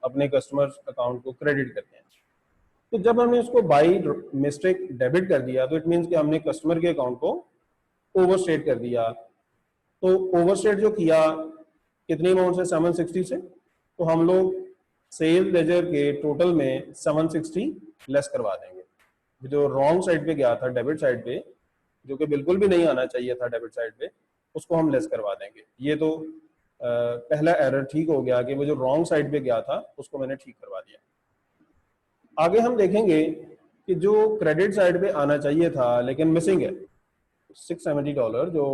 अपने customer account को credit करते हैं। तो जब हमने उसको बाई मिस्टेक डेबिट कर दिया तो इट मीन्स कि हमने कस्टमर के अकाउंट को ओवरस्टेट कर दिया। तो ओवरस्टेट जो किया कितनी अमाउंट से, 760 से, तो हम लोग सेल लेजर के टोटल में 760 लेस करवा देंगे। जो रॉन्ग साइड पे गया था डेबिट साइड पे, जो कि बिल्कुल भी नहीं आना चाहिए था डेबिट साइड पे, उसको हम लेस करवा देंगे। ये तो पहला एरर ठीक हो गया कि वो जो रॉन्ग साइड पे गया था उसको मैंने ठीक करवा दिया। आगे हम देखेंगे कि जो क्रेडिट साइड पे आना चाहिए था लेकिन मिसिंग है, $670 जो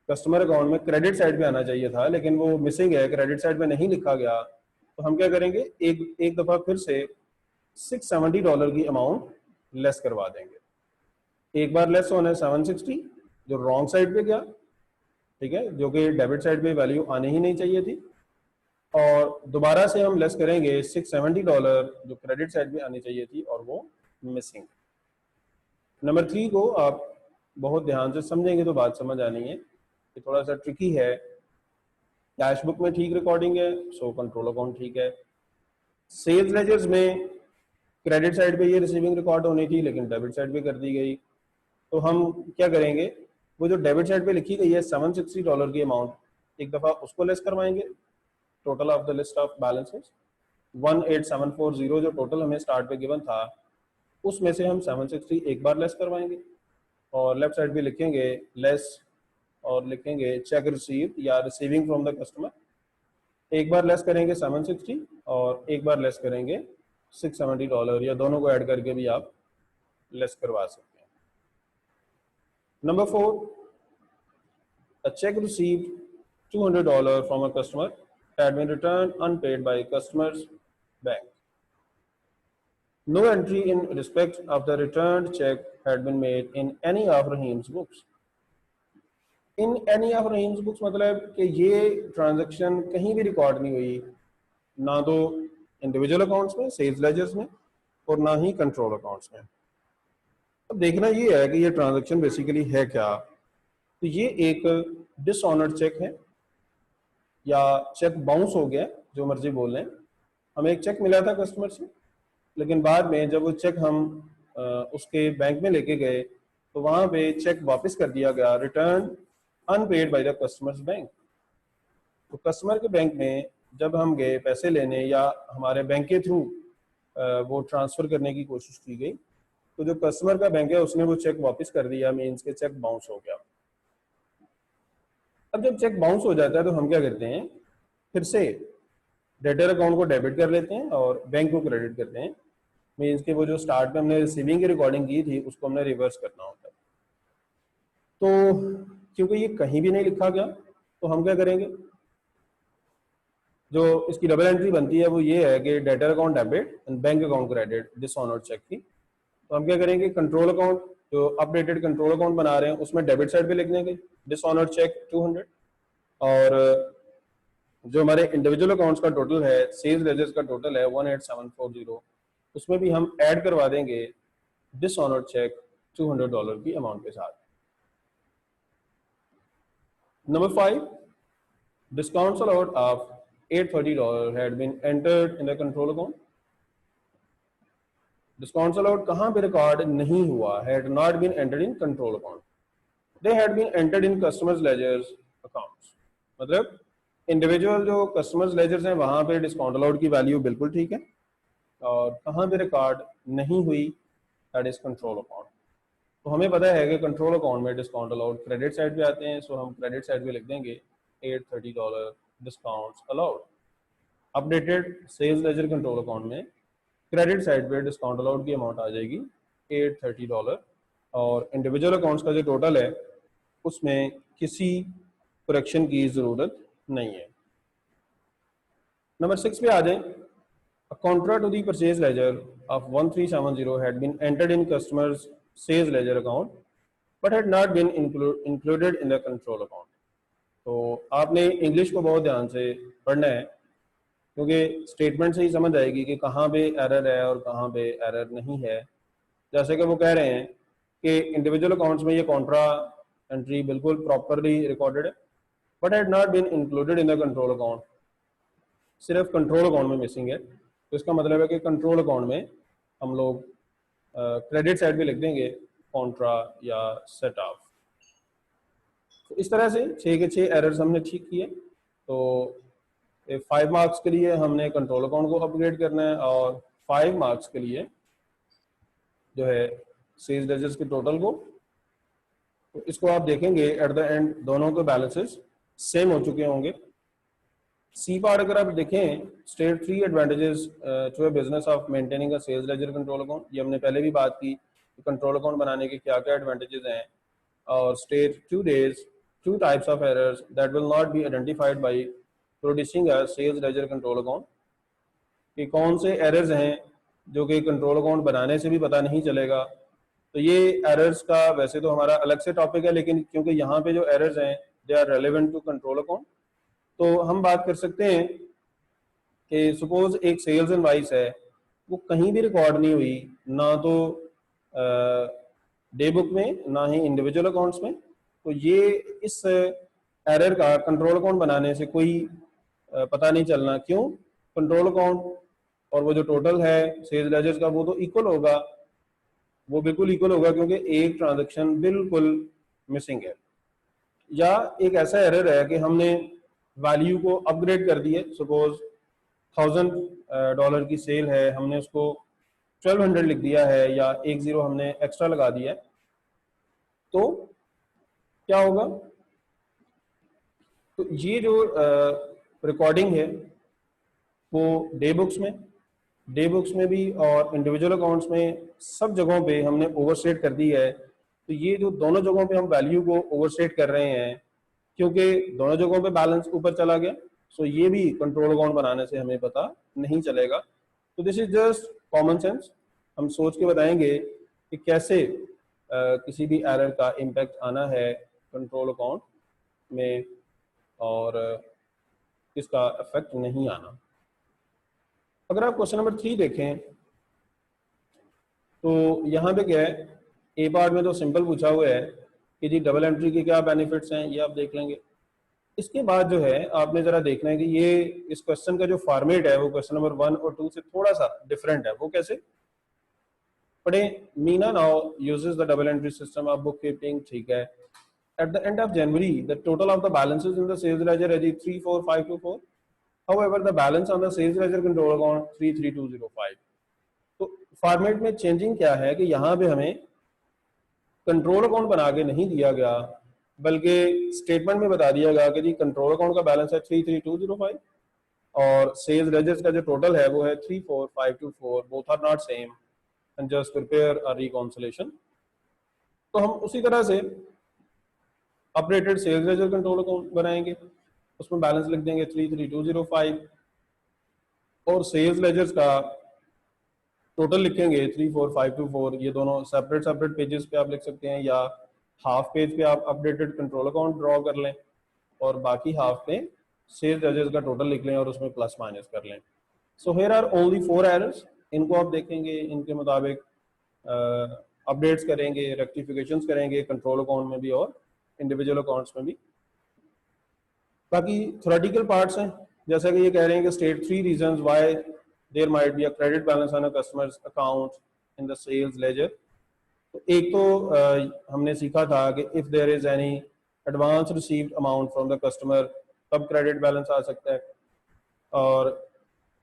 कस्टमर अकाउंट में क्रेडिट साइड पे आना चाहिए था लेकिन वो मिसिंग है, क्रेडिट साइड पे नहीं लिखा गया, तो हम क्या करेंगे, एक दफा फिर से $670 की अमाउंट लेस करवा देंगे। एक बार लेस होना है 760 जो रॉन्ग साइड पे गया, ठीक है, जो कि डेबिट साइड पे वैल्यू आने ही नहीं चाहिए थी, और दोबारा से हम लेस करेंगे $670 जो क्रेडिट साइड पे आनी चाहिए थी और वो मिसिंग। नंबर 3 को आप बहुत ध्यान से समझेंगे तो बात समझ आनी है कि थोड़ा सा ट्रिकी है। कैश बुक में ठीक रिकॉर्डिंग है, सो कंट्रोल अकाउंट ठीक है। सेल्स लेजर्स में क्रेडिट साइड पे ये रिसीविंग रिकॉर्ड होनी थी लेकिन डेबिट साइड पे कर दी गई, तो हम क्या करेंगे, वो जो डेबिट साइड पे लिखी गई है $760 की अमाउंट, एक दफा उसको लेस करवाएंगे total of the list of balances. 18740 जो टोटल हमें स्टार्ट पे गिवन था उसमें से हम 760 एक बार लेस करवाएंगे, और लेफ्ट साइड पे लिखेंगे लेस और लिखेंगे चेक रिसीव या रिसीविंग फ्रॉम द कस्टमर। एक बार लेस करेंगे 760 और एक बार लेस करेंगे $670, या दोनों को ऐड करके भी आप लेस करवा सकते हैं। Number 4, a check received $200 from a customer had been returned unpaid by customer's bank. No entry in respect of the returned check had been made in any of Rahim's books. In any of Rahim's books मतलब कि ये transaction कहीं भी record नहीं हुई, ना तो individual accounts में, सेल्स लेजर्स में, और ना ही कंट्रोल अकाउंट्स में। अब देखना ये है कि ये ट्रांजैक्शन बेसिकली है क्या। तो ये एक डिसऑनर्ड चेक है या चेक बाउंस हो गया, जो मर्जी बोल लें। हमें एक चेक मिला था कस्टमर से, लेकिन बाद में जब वो चेक हम उसके बैंक में लेके गए तो वहां पे चेक वापस कर दिया गया, return unpaid by the customer's bank. तो कस्टमर के बैंक में जब हम गए पैसे लेने या हमारे बैंक के थ्रू वो ट्रांसफर करने की कोशिश की गई, तो जो कस्टमर का बैंक है उसने वो चेक वापस कर दिया, मीन्स के चेक बाउंस हो गया। अब जब चेक बाउंस हो जाता है तो हम क्या करते हैं, फिर से डेटर अकाउंट को डेबिट कर लेते हैं और बैंक को क्रेडिट करते हैं। मीन्स के वो जो स्टार्ट में हमने रिसीविंग की रिकॉर्डिंग की थी उसको हमने रिवर्स करना होता है। तो क्योंकि ये कहीं भी नहीं लिखा गया तो हम क्या करेंगे, जो इसकी डबल एंट्री बनती है वो ये है कि debtor account debit and bank account credit dishonoured cheque की। तो हम क्या करेंगे, कंट्रोल अकाउंट जो अपडेटेड कंट्रोल अकाउंट बना रहे हैं उसमें डेबिट साइड पे लिख देंगे डिसऑनर्ड चेक 200, और जो हमारे इंडिविजुअल अकाउंट्स का टोटल है, सेल्स लेजर्स का टोटल है 18740, उसमें भी हम ऐड करवा देंगे डिसऑनर्ड चेक $200 की अमाउंट के साथ। Number 5, discounts allowed of $830 had been entered in the control account. Discounts allowed कहाँ पे रिकॉर्ड नहीं हुआ, had not been entered in control account. They had been entered in customers ledgers accounts. मतलब individual जो customers ledgers हैं वहां पे discount allowed की वैल्यू बिल्कुल ठीक है, और कहाँ पे रिकॉर्ड नहीं हुई, दैट इज कंट्रोल अकाउंट। तो हमें पता है कि कंट्रोल अकाउंट में डिस्काउंट अलाउड क्रेडिट साइड पे आते हैं, सो हम क्रेडिट साइड पे लिख देंगे $830 discounts allowed. Updated sales ledger control account में क्रेडिट साइड पे डिस्काउंट अलाउड की अमाउंट आ जाएगी $830, और इंडिविजुअल अकाउंट्स का जो टोटल है उसमें किसी करेक्शन की जरूरत नहीं है। नंबर 6 पे आ जाए, a contra to the purchase ledger of 1370 had been entered in customer's sales ledger account but had not been included in the control account. तो आपने इंग्लिश को बहुत ध्यान से पढ़ना है क्योंकि स्टेटमेंट से ही समझ आएगी कि कहाँ पे एरर है और कहाँ पे एरर नहीं है। जैसे कि वो कह रहे हैं कि इंडिविजुअल अकाउंट्स में ये कॉन्ट्रा एंट्री बिल्कुल प्रॉपरली रिकॉर्डेड है but had not been included in the control account. सिर्फ कंट्रोल अकाउंट में मिसिंग है, तो इसका मतलब है कि कंट्रोल अकाउंट में हम लोग क्रेडिट साइड पे लिख देंगे कॉन्ट्रा या सेट ऑफ। तो इस तरह से 6 के 6 एरर्स हमने ठीक किए। तो 5 मार्क्स के लिए हमने कंट्रोल अकाउंट को अपग्रेड करना है और 5 मार्क्स के लिए जो है सेल्स लेजर्स के टोटल को। तो इसको आप देखेंगे एट द एंड दोनों के बैलेंसेस सेम हो चुके होंगे। सी पार्ट अगर आप देखें, state 3 advantages to a business of maintaining a sales ledger control account, ये हमने पहले भी बात की कि कंट्रोल अकाउंट बनाने के क्या क्या एडवांटेजेस हैं। और state 2 days 2 types of errors that will not be identified by producing a sales ledger control account, कि कौन से एरर्स हैं जो कि कंट्रोल अकाउंट बनाने से भी पता नहीं चलेगा। तो ये एरर्स का वैसे तो हमारा अलग से टॉपिक है, लेकिन क्योंकि यहाँ पे जो एरर्स हैं they are relevant to control account, तो हम बात कर सकते हैं कि सपोज एक सेल्स इनवॉइस है, वो कहीं भी रिकॉर्ड नहीं हुई, ना तो डे बुक में ना ही इंडिविजुअल अकाउंट्स में। तो ये इस एरर का कंट्रोल अकाउंट बनाने से कोई पता नहीं चलना। क्यों? कंट्रोल अकाउंट और वो जो टोटल है सेल्स लेजर्स का वो तो इक्वल होगा, वो बिल्कुल इक्वल होगा, क्योंकि एक ट्रांजैक्शन बिल्कुल मिसिंग है। या एक ऐसा एरर है कि हमने वैल्यू को अपग्रेड कर दिया, सपोज $1000 की सेल है, हमने उसको 1200 लिख दिया है या एक जीरो हमने एक्स्ट्रा लगा दिया है, तो क्या होगा? तो ये जो रिकॉर्डिंग है वो डे बुक्स में भी और इंडिविजुअल अकाउंट्स में सब जगहों पे हमने ओवरस्टेट कर दी है। तो ये जो दोनों जगहों पे हम वैल्यू को ओवरस्टेट कर रहे हैं, क्योंकि दोनों जगहों पे बैलेंस ऊपर चला गया, सो ये भी कंट्रोल अकाउंट बनाने से हमें पता नहीं चलेगा। तो this is just common sense, हम सोच के बताएंगे कि कैसे किसी भी एरर का इम्पैक्ट आना है कंट्रोल अकाउंट में और इसका इफेक्ट नहीं आना। अगर आप क्वेश्चन नंबर 3 देखें तो यहाँ पे क्या है, ए पार्ट में तो सिंपल पूछा हुआ है कि जी डबल एंट्री के क्या बेनिफिट्स हैं, ये आप देख लेंगे। इसके बाद जो है आपने जरा देखना है कि ये इस क्वेश्चन का जो फॉर्मेट है वो क्वेश्चन नंबर 1 और 2 से थोड़ा सा डिफरेंट है। वो कैसे पढ़े? Meena now uses the double entry system of book keeping, ठीक है। At the end of January the total of the balances in the sales ledger है 34524, however the balance on the sales ledger control account 33205। तो format में changing क्या है कि यहाँ पे हमें कंट्रोल अकाउंट बना के नहीं दिया गया, बल्कि स्टेटमेंट में बता दिया गया कि जी कंट्रोल अकाउंट का बैलेंस है 33205 और सेल्स लेजर्स का जो टोटल है वो है 34524, both are not same and just prepare a reconciliation. तो हम उसी तरह से updated sales ledger control account बनाएंगे, उसमें बैलेंस लिख देंगे 33205 और सेल्स लेजर्स का टोटल लिखेंगे 34524। ये दोनों सेपरेट सेपरेट पेजेस पे आप लिख सकते हैं, या हाफ पेज पे आप अपडेटेड कंट्रोल अकाउंट ड्रॉ कर लें और बाकी हाफ पे सेल्स लेजर्स का टोटल लिख लें और उसमें प्लस माइनस कर लें। So here are only 4 errors, इनको आप देखेंगे, इनके मुताबिक अपडेट्स करेंगे, रेक्टिफिकेशंस करेंगे कंट्रोल अकाउंट में भी और इंडिविजुअल अकाउंट्स में भी। बाकी थ्योरेटिकल पार्ट्स हैं, जैसा कि ये कह रहे हैं कि state 3 reasons why there might be a credit balance on a customers account in the sales ledger. तो एक तो हमने सीखा था कि if there is any advance received amount from the customer तब क्रेडिट बैलेंस आ सकता है। और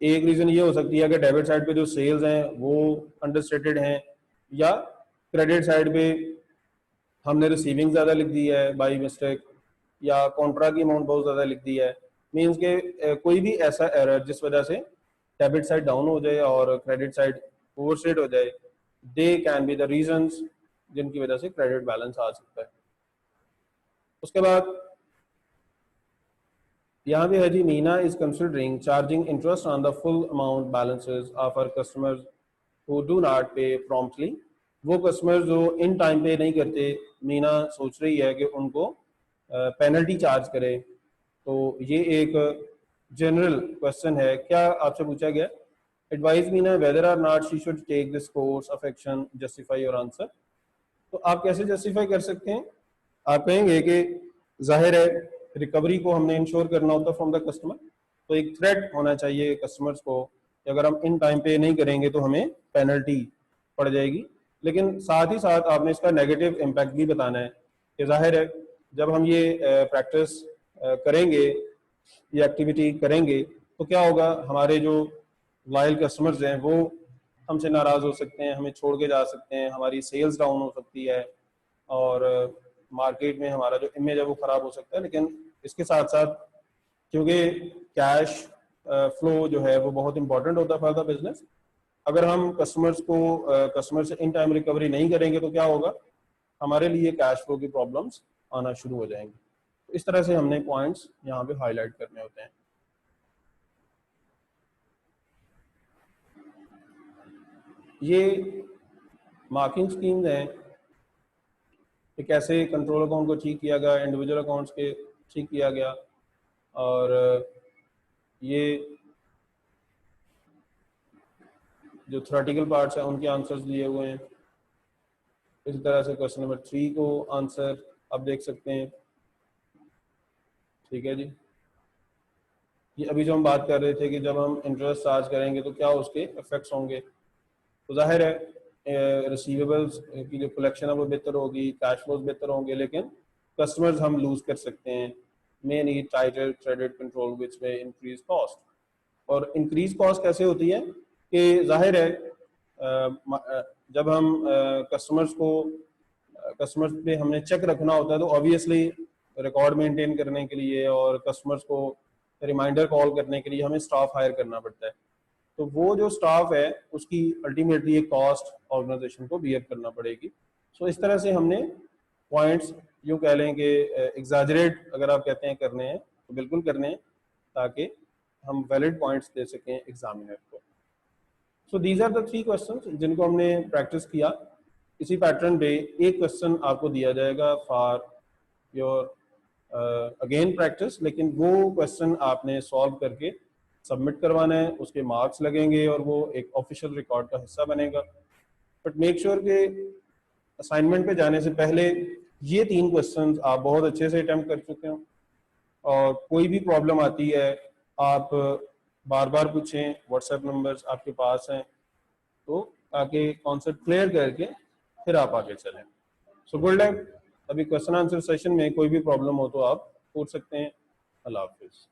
एक रीजन ये हो सकती है कि डेबिट साइड पे जो सेल्स हैं वो अंडरस्टेटेड हैं, या क्रेडिट साइड पे हमने रिसीविंग ज़्यादा लिख दी है बाई मिस्टेक, या कॉन्ट्रा की अमाउंट बहुत ज़्यादा लिख दी है। मीन्स के कोई भी ऐसा एरर जिस वजह से डेबिट साइड डाउन हो जाए और क्रेडिट साइड ओवरस्टेट हो जाए, they can be the reasons जिनकी वजह से क्रेडिट बैलेंस आ सकता है। उसके बाद यहाँ पे है जी, Meena is considering charging interest on the full amount balances of our customers who do not pay promptly. वो कस्टमर जो इन टाइम पे नहीं करते, मीना सोच रही है कि उनको पेनल्टी चार्ज करे। तो ये एक जनरल क्वेश्चन है, क्या आपसे पूछा गया, advise Meena whether or not she should take this course of action, justify your answer. तो आप कैसे जस्टिफाई कर सकते हैं? आप कहेंगे कि जाहिर है रिकवरी को हमने इंश्योर करना होता फ्रॉम द कस्टमर, तो एक थ्रेट होना चाहिए कस्टमर्स को कि अगर हम इन टाइम पे नहीं करेंगे तो हमें पेनल्टी पड़ जाएगी। लेकिन साथ ही साथ आपने इसका नेगेटिव इम्पैक्ट भी बताना है कि जाहिर है जब हम ये प्रैक्टिस करेंगे, ये एक्टिविटी करेंगे, तो क्या होगा, हमारे जो लॉयल कस्टमर्स हैं वो हमसे नाराज़ हो सकते हैं, हमें छोड़ के जा सकते हैं, हमारी सेल्स डाउन हो सकती है और मार्केट में हमारा जो इमेज है वो ख़राब हो सकता है। लेकिन इसके साथ साथ क्योंकि कैश फ्लो जो है वो बहुत इंपॉर्टेंट होता है फॉर द बिजनेस, अगर हम कस्टमर से इन टाइम रिकवरी नहीं करेंगे तो क्या होगा, हमारे लिए कैश फ्लो की प्रॉब्लम्स आना शुरू हो जाएंगी। तो इस तरह से हमने पॉइंट्स यहाँ पे हाईलाइट करने होते हैं। ये मार्किंग स्कीम्स हैं कि कैसे कंट्रोल अकाउंट को ठीक किया गया, इंडिविजुअल अकाउंट्स के ठीक किया गया, और ये जो थ्योरेटिकल पार्ट्स हैं उनके आंसर्स दिए हुए हैं। इसी तरह से क्वेश्चन नंबर 3 को आंसर आप देख सकते हैं। ठीक है जी, ये अभी जो हम बात कर रहे थे कि जब हम इंटरेस्ट चार्ज करेंगे तो क्या उसके इफेक्ट्स होंगे। तो जाहिर है रिसीवेबल्स की जो कलेक्शन है वो बेहतर होगी, कैश फ्लोज बेहतर होंगे, लेकिन कस्टमर्स हम लूज कर सकते हैं। May need tighter credit control which में इंक्रीज कॉस्ट। और इंक्रीज कॉस्ट कैसे होती है कि जाहिर है जब हम कस्टमर्स पे हमने चेक रखना होता है तो ऑब्वियसली रिकॉर्ड मेंटेन करने के लिए और कस्टमर्स को रिमाइंडर कॉल करने के लिए हमें स्टाफ हायर करना पड़ता है। तो वो जो स्टाफ है उसकी अल्टीमेटली एक कॉस्ट ऑर्गेनाइजेशन को बियर करना पड़ेगी। सो इस तरह से हमने पॉइंट्स यूँ कह लें कि एग्जैजरेट अगर आप कहते हैं करने हैं तो बिल्कुल करने हैं, ताकि हम वैलिड पॉइंट्स दे सकें एग्जामिनर को। So these are the 3 questions जिनको हमने प्रैक्टिस किया। इसी पैटर्न पे एक क्वेश्चन आपको दिया जाएगा फॉर योर अगेन प्रैक्टिस, लेकिन वो क्वेश्चन आपने सॉल्व करके सबमिट करवाना है, उसके मार्क्स लगेंगे और वो एक ऑफिशियल रिकॉर्ड का हिस्सा बनेगा। बट मेक श्योर कि असाइनमेंट पे जाने से पहले ये 3 क्वेश्चंस आप बहुत अच्छे से अटेम्प्ट कर चुके हो, और कोई भी प्रॉब्लम आती है आप बार बार पूछें, व्हाट्सएप नंबर्स आपके पास हैं, तो ताकि कॉन्सेप्ट क्लियर करके फिर आप आगे चलें। So good luck. अभी क्वेश्चन आंसर सेशन में कोई भी प्रॉब्लम हो तो आप पूछ सकते हैं। अल्लाह हाफिज़।